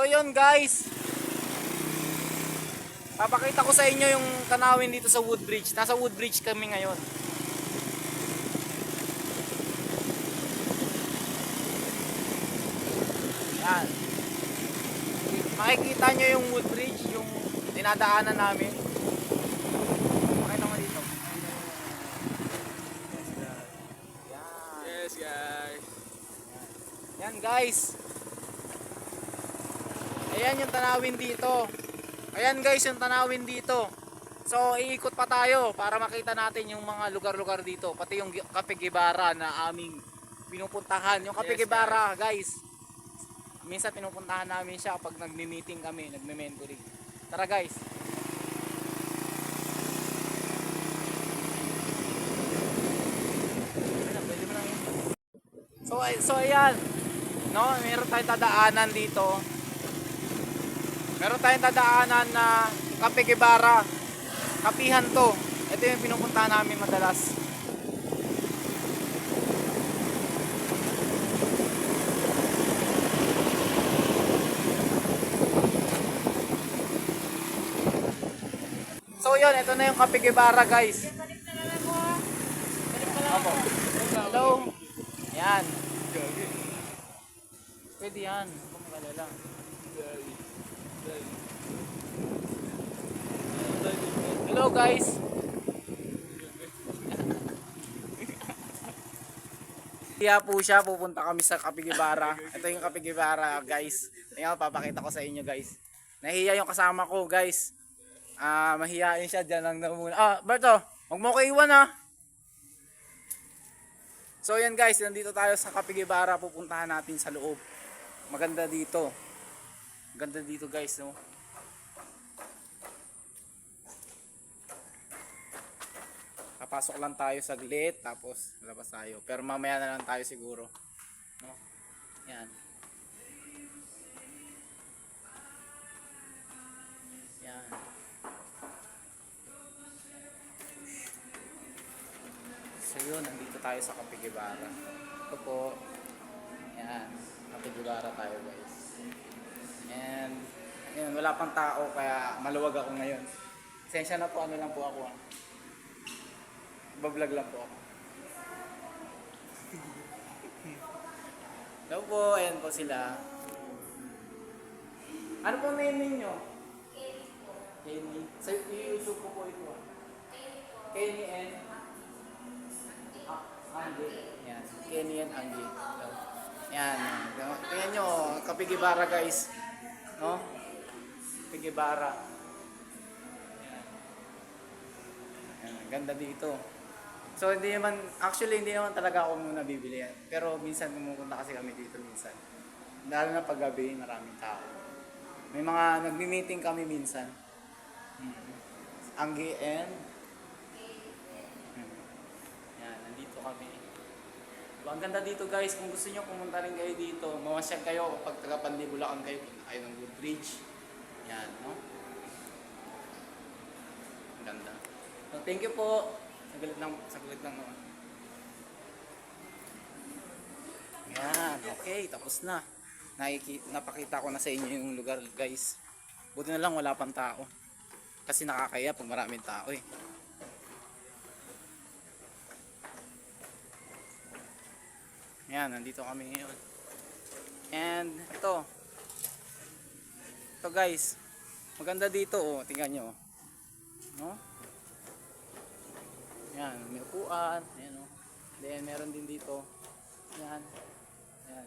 So yun guys, papakita ko sa inyo yung tanawin dito sa Woodbridge. Nasa Woodbridge kami ngayon. Yan. Makikita nyo yung Woodbridge, yung dinadaanan namin. Pakita mo dito. Yes guys. Yan guys. Ayan yung tanawin dito. Ayan guys yung tanawin dito. So iikot pa tayo para makita natin yung mga lugar-lugar dito. Pati yung Cafe Guevara na aming pinupuntahan. Yung Cafe Guevara guys. Minsan pinupuntahan namin siya pag nagmi-meeting kami, nagme-mentoring. Tara guys. So ayan. No, meron tayong dadaanan dito. Meron tayong dadaanan na Cafe Guevara. Kapihan to. Ito yung pinupuntahan namin madalas. So yun, ito na yung Cafe Guevara guys. Opo. Hello. Yan. Pwede yan. Kung magalala. Hello guys. Kaya po siya, pupunta kami sa Cafe Guevara. Ito yung Cafe Guevara guys. Ayan, papakita ko sa inyo guys. Nahiya yung kasama ko guys. Mahihain siya, dyan lang na muna. Berto, huwag mo ko iwan ha. So yan guys, nandito tayo sa Cafe Guevara. Pupuntahan natin sa loob. Maganda dito. Maganda dito guys, no? Papasok lang tayo saglit, tapos labas tayo. Pero mamaya na lang tayo siguro. No? Yan. Yan. So yun, nandito tayo sa Cafe Guevara. Ito po. Yan. Cafe Guevara tayo guys. And yun, wala pang tao kaya maluwag ako ngayon. Sensya na po, ano lang po ako. Bablog lang po ako. Hello po, ayan po sila. Ano po name ninyo? Kenny po. Kenny. Sa YouTube ko po ito. Kenny and Angie. Yan. Kenny and Angie. Yan. Tingnan nyo, Cafe Guevara guys. No? Cafe Guevara. Yan. Ganda dito. So hindi naman, actually hindi naman talaga ako muna bibili yan. Pero minsan pumupunta kasi kami dito minsan. Lalo na pag gabi, maraming tao. May mga nagmi-meeting kami minsan. Angie and yan, nandito kami. Diba, ang ganda dito guys, kung gusto nyo pumunta rin kayo dito, mamasyag kayo pag taga Pandibulacan kayo, punta kayo ng Woodbridge. Yan, no? Ang ganda. So, thank you po. Saglit lang naman. Yan, okay, tapos na. Napakita ko na sa inyo yung lugar guys. Buti na lang wala pang tao. Kasi nakakaya pag maraming tao eh. Yan, nandito kami ngayon. And ito. Ito guys. Maganda dito oh, tingnan nyo. No? Yan, may upuan, ayan o. Then meron din dito. Yan. Yan.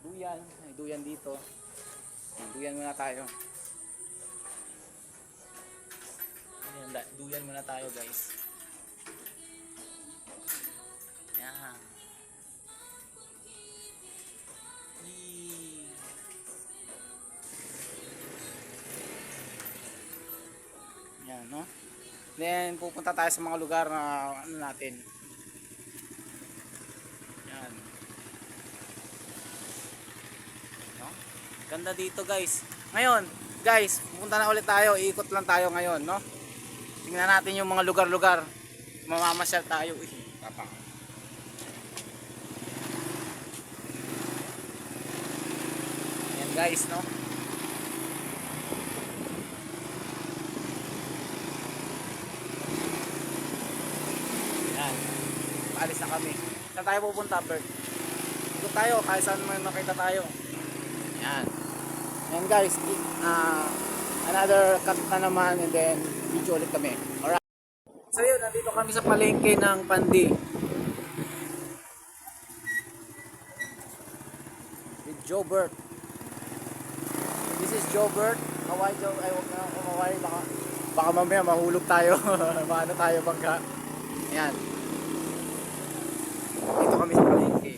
Duyan, may duyan dito. Yan, duyan muna tayo. Ayan, duyan muna tayo guys. Yan. Yan, no? Then pupunta tayo sa mga lugar na ano natin. Yan. No? Ganda dito guys. Ngayon, guys, pupunta na ulit tayo. Iikot lang tayo ngayon, no? Tingnan natin yung mga lugar-lugar. Mamamasyal tayo. Yan guys, no? Saan tayo pupunta, Bert? Ikot tayo, kahit saan may makita tayo. Yan. Yan guys, another cut na naman and then video ulit kami. Alright. So yun, nandito kami sa palengke ng Pandi. With Jobert. This is Jobert. Hawaii Joe, ay huwag na kumaway, baka mamaya mahulog tayo. Paano tayo bangga? Ayan. Dito kami sa palengke.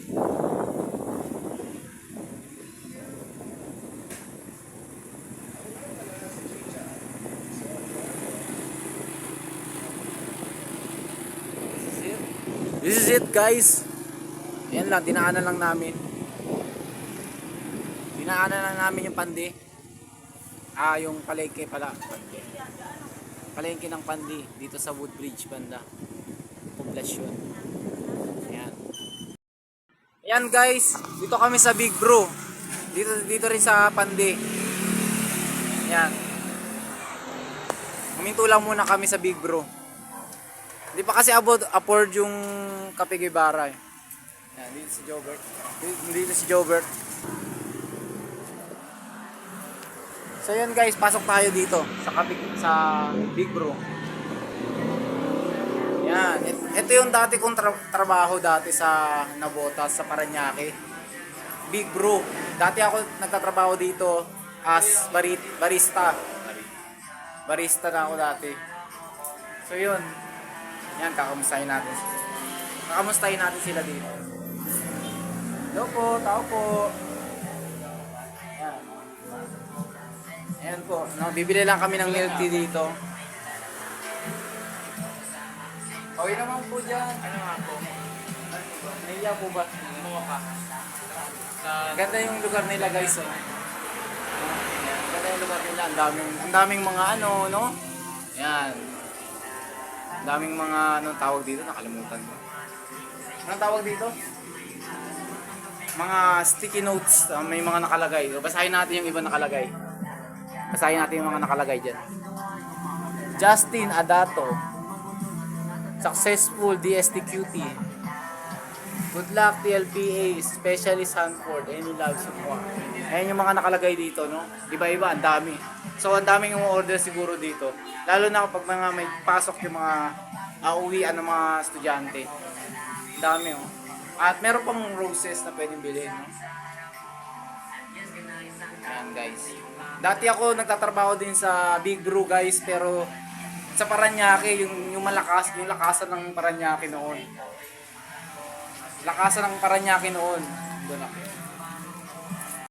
This is it guys. Ayan lang, dinaanan lang namin. Dinaanan lang namin yung Pandi. Yung palengke pala. Palengke ng Pandi dito sa Woodbridge banda. Poblasyon. Ayan. Ayan guys, dito kami sa Big Bro. Dito rin sa Pandi. Ayan. Huminto lang muna kami sa Big Bro. Hindi pa kasi afford yung Kape Guevara eh. Yan, dito si Jobert. Dito si Jobert. So yun guys, pasok tayo dito sa Big Bro. Yan, ito yung dati kong trabaho dati sa Nabotas sa Parañaque. Big Bro. Dati ako nagtatrabaho dito as barista. Barista na ako dati. So yun. Yan, kakamustahin natin. Kakamustahin natin sila dito. Hello po, tao po. Yan. Ayan po. No, bibili lang kami ng milk tea dito. Okay naman po dyan. Ano nga po? Nahiya po ba? Ano ka? Ganda yung lugar nila guys. Oh. Ayan, ganda yung lugar nila. Ang daming mga ano, no? Yan. Ang daming mga anong tawag dito, nakalimutan ko. Anong tawag dito? Mga sticky notes, may mga nakalagay. Basahin natin yung iba nakalagay. Basahin natin yung mga nakalagay dyan. Justin Adato, successful DSTQT. Good luck TLPA, Specialist Hanford, any love support. Ayan yung mga nakalagay dito, no? Iba-iba, ang dami. So, ang daming yung order siguro dito. Lalo na kapag may pasok yung mga uwian ng mga estudyante. Ang dami, oh. At meron pang roses na pwedeng bilhin, no? Ayan, guys. Dati ako nagtatrabaho din sa Big Bro, guys, pero sa Parañaque, yung lakasan ng Parañaque noon. Lakasan ng Parañaque noon. Doon ako.